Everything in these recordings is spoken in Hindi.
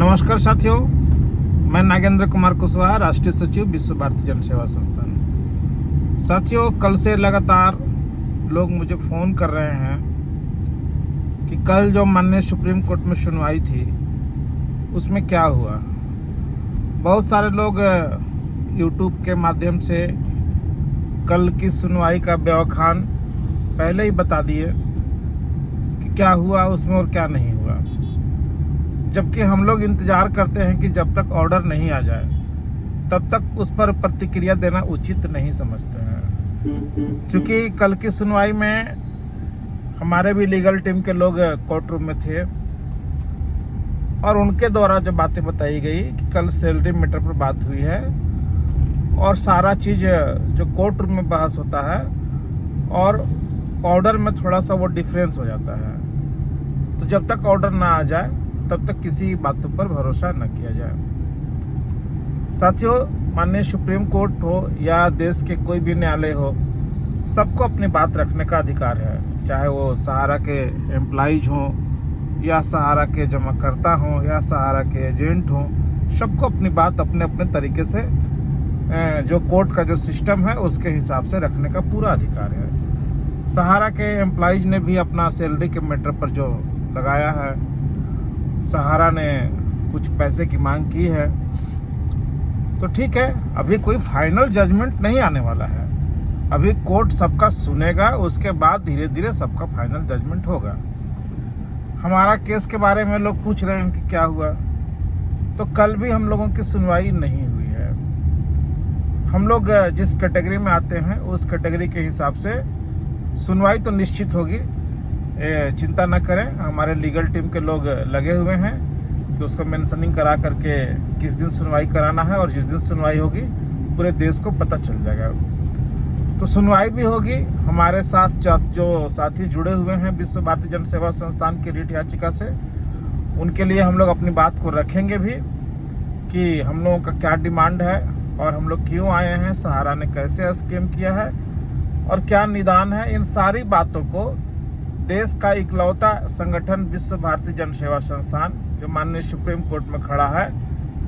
नमस्कार साथियों, मैं नागेंद्र कुमार कुशवाहा, राष्ट्रीय सचिव विश्व भारती जन सेवा संस्थान। साथियों, कल से लगातार लोग मुझे फ़ोन कर रहे हैं कि कल जो माननीय सुप्रीम कोर्ट में सुनवाई थी उसमें क्या हुआ। बहुत सारे लोग यूट्यूब के माध्यम से कल की सुनवाई का व्यवधान पहले ही बता दिए कि क्या हुआ उसमें और क्या नहीं हुआ, जबकि हम लोग इंतज़ार करते हैं कि जब तक ऑर्डर नहीं आ जाए तब तक उस पर प्रतिक्रिया देना उचित नहीं समझते हैं। क्योंकि कल की सुनवाई में हमारे भी लीगल टीम के लोग कोर्ट रूम में थे और उनके द्वारा जो बातें बताई गई कि कल सैलरी मैटर पर बात हुई है और सारा चीज़ जो कोर्ट रूम में बहस होता है और ऑर्डर में थोड़ा सा वो डिफरेंस हो जाता है, तो जब तक ऑर्डर ना आ जाए तब तक किसी बातों पर भरोसा न किया जाए। साथियों, माननीय सुप्रीम कोर्ट हो या देश के कोई भी न्यायालय हो, सबको अपनी बात रखने का अधिकार है, चाहे वो सहारा के एम्प्लॉइज हों या सहारा के जमाकर्ता हों या सहारा के एजेंट हों। सबको अपनी बात अपने अपने तरीके से जो कोर्ट का जो सिस्टम है उसके हिसाब से रखने का पूरा अधिकार है। सहारा के एम्प्लॉइज ने भी अपना सैलरी के मैटर पर जो लगाया है, सहारा ने कुछ पैसे की मांग की है, तो ठीक है, अभी कोई फाइनल जजमेंट नहीं आने वाला है। अभी कोर्ट सबका सुनेगा, उसके बाद धीरे धीरे सबका फाइनल जजमेंट होगा। हमारा केस के बारे में लोग पूछ रहे हैं कि क्या हुआ, तो कल भी हम लोगों की सुनवाई नहीं हुई है। हम लोग जिस कैटेगरी में आते हैं उस कैटेगरी के हिसाब से सुनवाई तो निश्चित होगी, चिंता न करें। हमारे लीगल टीम के लोग लगे हुए हैं कि उसको मेंशनिंग करा करके किस दिन सुनवाई कराना है और जिस दिन सुनवाई होगी पूरे देश को पता चल जाएगा। तो सुनवाई भी होगी। हमारे साथ जो साथी जुड़े हुए हैं विश्व भारती जन सेवा संस्थान की रिट याचिका से, उनके लिए हम लोग अपनी बात को रखेंगे भी कि हम लोगों का क्या डिमांड है और हम लोग क्यों आए हैं, सहारा ने कैसे स्कीम किया है और क्या निदान है। इन सारी बातों को देश का इकलौता संगठन विश्व भारती जन सेवा संस्थान जो माननीय सुप्रीम कोर्ट में खड़ा है,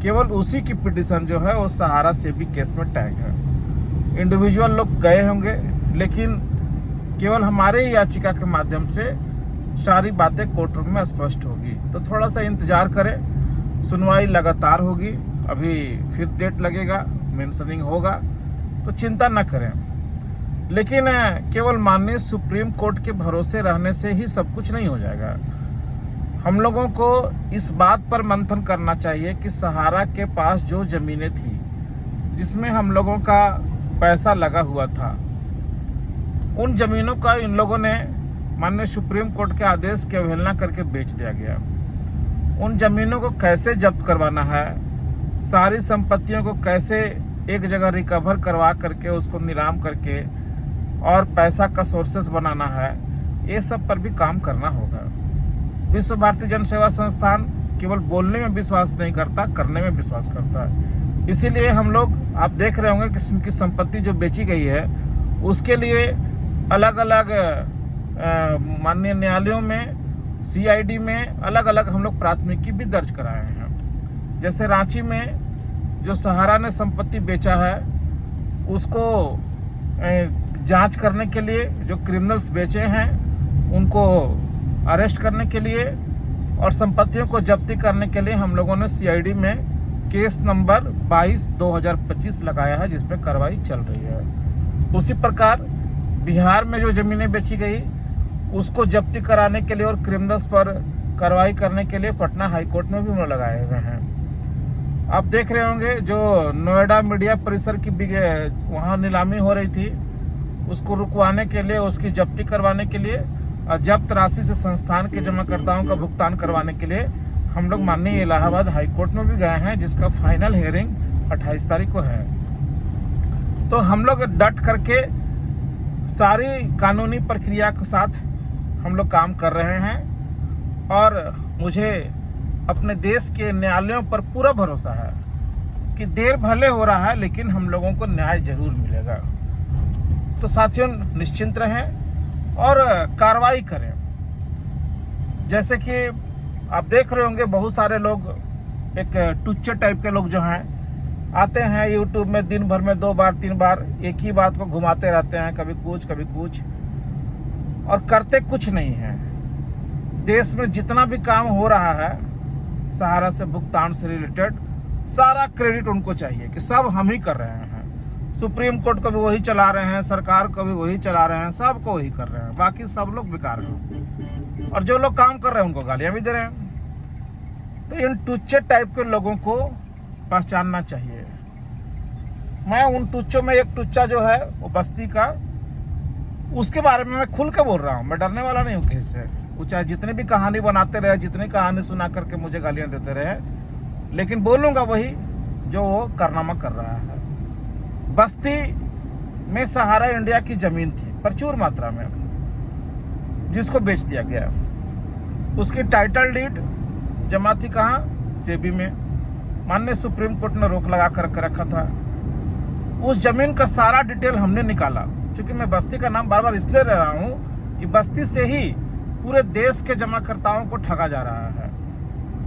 केवल उसी की पिटीशन जो है वो सहारा से भी केस में टैग है। इंडिविजुअल लोग गए होंगे, लेकिन केवल हमारे ही याचिका के माध्यम से सारी बातें कोर्ट रूम में स्पष्ट होगी। तो थोड़ा सा इंतजार करें, सुनवाई लगातार होगी। अभी फिर डेट लगेगा, मेंशनिंग होगा, तो चिंता न करें। लेकिन केवल माननीय सुप्रीम कोर्ट के भरोसे रहने से ही सब कुछ नहीं हो जाएगा। हम लोगों को इस बात पर मंथन करना चाहिए कि सहारा के पास जो ज़मीनें थी जिसमें हम लोगों का पैसा लगा हुआ था, उन ज़मीनों का इन लोगों ने माननीय सुप्रीम कोर्ट के आदेश की अवहेलना करके बेच दिया गया। उन ज़मीनों को कैसे जब्त करवाना है, सारी संपत्तियों को कैसे एक जगह रिकवर करवा करके उसको नीलाम करके और पैसा का सोर्सेस बनाना है, ये सब पर भी काम करना होगा। विश्व भारती जन सेवा संस्थान केवल बोलने में विश्वास नहीं करता, करने में विश्वास करता है। इसीलिए हम लोग, आप देख रहे होंगे कि उनकी संपत्ति जो बेची गई है उसके लिए अलग अलग माननीय न्यायालयों में, CID में अलग अलग हम लोग प्राथमिकी भी दर्ज कराए हैं। जैसे रांची में जो सहारा ने संपत्ति बेचा है उसको जांच करने के लिए, जो क्रिमिनल्स बेचे हैं उनको अरेस्ट करने के लिए और संपत्तियों को जब्ती करने के लिए हम लोगों ने CID में केस नंबर 22/2025 लगाया है, जिस पर कार्रवाई चल रही है। उसी प्रकार बिहार में जो ज़मीनें बेची गई उसको जब्ती कराने के लिए और क्रिमिनल्स पर कार्रवाई करने के लिए पटना हाई कोर्ट में भी हम लगाए हुए हैं। आप देख रहे होंगे जो नोएडा मीडिया परिसर की वहाँ नीलामी हो रही थी, उसको रुकवाने के लिए, उसकी जब्ती करवाने के लिए और जब्त राशि से संस्थान के जमाकर्ताओं का भुगतान करवाने के लिए हम लोग माननीय इलाहाबाद हाई कोर्ट में भी गए हैं, जिसका फाइनल हियरिंग 28 तारीख को है। तो हम लोग डट करके सारी कानूनी प्रक्रिया के साथ हम लोग काम कर रहे हैं और मुझे अपने देश के न्यायालयों पर पूरा भरोसा है कि देर भले हो रहा है लेकिन हम लोगों को न्याय जरूर मिलेगा। तो साथियों, निश्चिंत रहें और कार्रवाई करें। जैसे कि आप देख रहे होंगे बहुत सारे लोग एक टुच्चे टाइप के लोग जो हैं आते हैं यूट्यूब में दिन भर में 2 बार 3 बार एक ही बात को घुमाते रहते हैं, कभी कुछ और करते कुछ नहीं है। देश में जितना भी काम हो रहा है सहारा से भुगतान से रिलेटेड सारा क्रेडिट उनको चाहिए कि सब हम ही कर रहे हैं। सुप्रीम कोर्ट को भी वही चला रहे हैं, सरकार को भी वही चला रहे हैं, सबको वही कर रहे हैं, बाकी सब लोग बेकार हैं। और जो लोग काम कर रहे हैं उनको गालियां भी दे रहे हैं। तो इन टुच्चे टाइप के लोगों को पहचानना चाहिए। मैं उन टुच्चों में एक टुच्चा जो है वो बस्ती का, उसके बारे में मैं खुल के बोल रहा हूँ। मैं डरने वाला नहीं हूँ किसी से। वो चाहे जितनी भी कहानी बनाते रहे, जितनी कहानी सुना करके मुझे गालियाँ देते रहे, लेकिन बोलूँगा वही जो वो कारनामा कर रहा है। बस्ती में सहारा इंडिया की ज़मीन थी प्रचुर मात्रा में, जिसको बेच दिया गया। उसकी टाइटल डीड जमा थी कहाँ? सेबी में। माननीय सुप्रीम कोर्ट ने रोक लगा कर रखा था। उस जमीन का सारा डिटेल हमने निकाला। क्योंकि मैं बस्ती का नाम बार बार इसलिए ले रहा हूँ कि बस्ती से ही पूरे देश के जमाकर्ताओं को ठगा जा रहा है।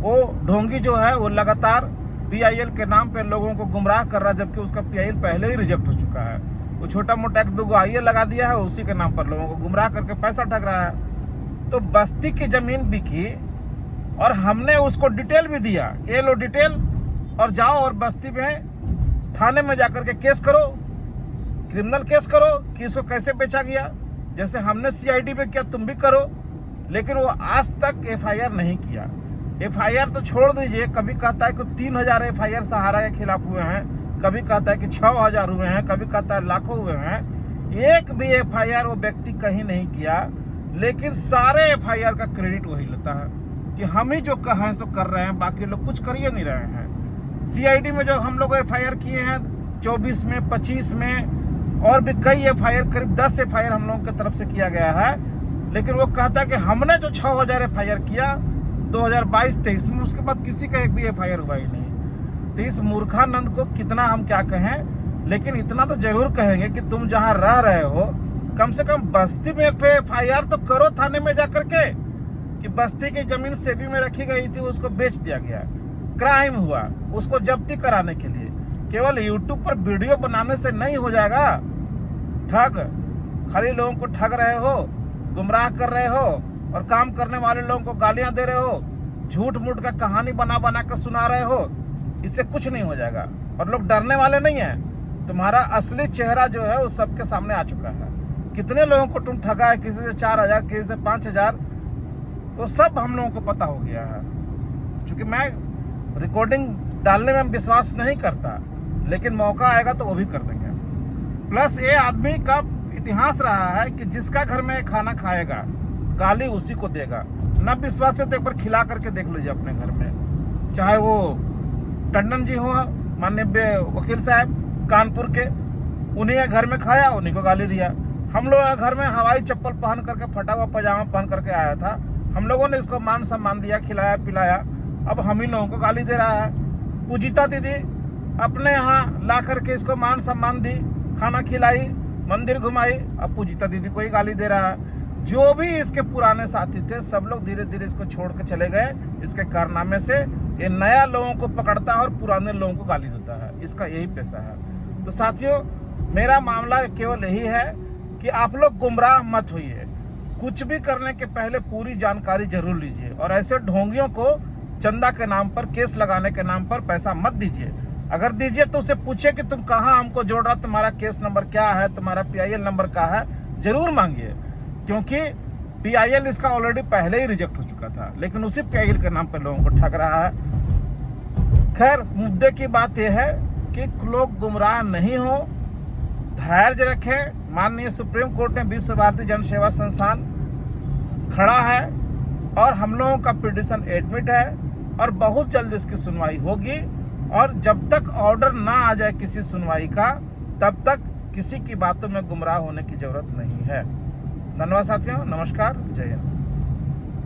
वो ढोंगी जो है वो लगातार PIL के नाम पे लोगों को गुमराह कर रहा है, जबकि उसका PIL पहले ही रिजेक्ट हो चुका है। वो छोटा मोटा 1-2 IL लगा दिया है, उसी के नाम पर लोगों को गुमराह करके पैसा ठग रहा है। तो बस्ती की जमीन बिकी और हमने उसको डिटेल भी दिया, ये लो डिटेल, और जाओ और बस्ती में थाने में जाकर के केस करो, क्रिमिनल केस करो कि इसको कैसे बेचा गया। जैसे हमने CID में किया तुम भी करो। लेकिन वो आज तक FIR नहीं किया। FIR तो छोड़ दीजिए, कभी कहता है कि 3000 FIR सहारा के खिलाफ हुए हैं, कभी कहता है कि 6000 हुए हैं, कभी कहता है लाखों हुए हैं। एक भी FIR वो व्यक्ति कहीं नहीं किया, लेकिन सारे FIR का क्रेडिट वही लेता है कि हम ही जो कहें सो कर रहे हैं, बाकी लोग कुछ कर ही नहीं रहे हैं। CID में जो हम लोग FIR किए हैं 24 में, 25 में, और भी कई FIR, करीब 10 FIR हम लोगों की तरफ से किया गया है। लेकिन वो कहता है कि हमने जो 6000 FIR किया 2022-23 में, उसके बाद किसी का एक भी FIR हुआ ही नहीं। तो इस मूर्खानंद को कितना हम क्या कहें, लेकिन इतना तो जरूर कहेंगे कि तुम जहाँ रह रहे हो कम से कम बस्ती में FIR तो करो थाने में जा करके कि बस्ती की जमीन सेबी में रखी गई थी, उसको बेच दिया गया, क्राइम हुआ, उसको जब्ती कराने के लिए। केवल यूट्यूब पर वीडियो बनाने से नहीं हो जाएगा। ठग, खाली लोगों को ठग रहे हो, गुमराह कर रहे हो, और काम करने वाले लोगों को गालियां दे रहे हो, झूठ मूठ का कहानी बना बना कर सुना रहे हो। इससे कुछ नहीं हो जाएगा। और लोग डरने वाले नहीं हैं। तुम्हारा असली चेहरा जो है वो सबके सामने आ चुका है। कितने लोगों को तुम ठगा है, किसी से 4000, किसी से 5000, वो सब हम लोगों को पता हो गया है। क्योंकि मैं रिकॉर्डिंग डालने में विश्वास नहीं करता, लेकिन मौका आएगा तो वो भी कर देंगे। प्लस ये आदमी का इतिहास रहा है कि जिसका घर में खाना खाएगा गाली उसी को देगा। न विश्वास है तो एक बार खिला करके देख लीजिए अपने घर में। चाहे वो टंडन जी हो, माननीय वकील साहब कानपुर के, उन्हीं के घर में खाया, उन्हीं को गाली दिया। हम लोग घर में हवाई चप्पल पहन करके, फटा हुआ पजामा पहन करके आया था, हम लोगों ने इसको मान सम्मान दिया, खिलाया पिलाया। अब हम ही लोगों को गाली दे रहा है। पूजिता दीदी अपने यहाँ ला करके इसको मान सम्मान दी, खाना खिलाई, मंदिर घुमाई, अब पूजिता दीदी को ही गाली दे रहा है। जो भी इसके पुराने साथी थे सब लोग धीरे धीरे इसको छोड़ के चले गए। इसके कारनामे से ये नया लोगों को पकड़ता है और पुराने लोगों को गाली देता है। इसका यही पेशा है। तो साथियों, मेरा मामला केवल यही है कि आप लोग गुमराह मत होइए। कुछ भी करने के पहले पूरी जानकारी जरूर लीजिए, और ऐसे ढोंगियों को चंदा के नाम पर, केस लगाने के नाम पर पैसा मत दीजिए। अगर दीजिए तो उसे पूछिए कि तुम कहाँ हमको जोड़ रहा, तुम्हारा केस नंबर क्या है, तुम्हारा PIL नंबर क्या है, जरूर मांगिए। क्योंकि PIL इसका ऑलरेडी पहले ही रिजेक्ट हो चुका था, लेकिन उसी PIL के नाम पर लोगों को ठग रहा है। खैर, मुद्दे की बात यह है कि लोग गुमराह नहीं हो, धैर्य रखें। माननीय सुप्रीम कोर्ट में विश्व भारती जन सेवा संस्थान खड़ा है और हम लोगों का पिटीशन एडमिट है, और बहुत जल्द इसकी सुनवाई होगी। और जब तक ऑर्डर ना आ जाए किसी सुनवाई का, तब तक किसी की बातों में गुमराह होने की जरूरत नहीं है। धन्यवाद साथियों, नमस्कार, जय हिंद।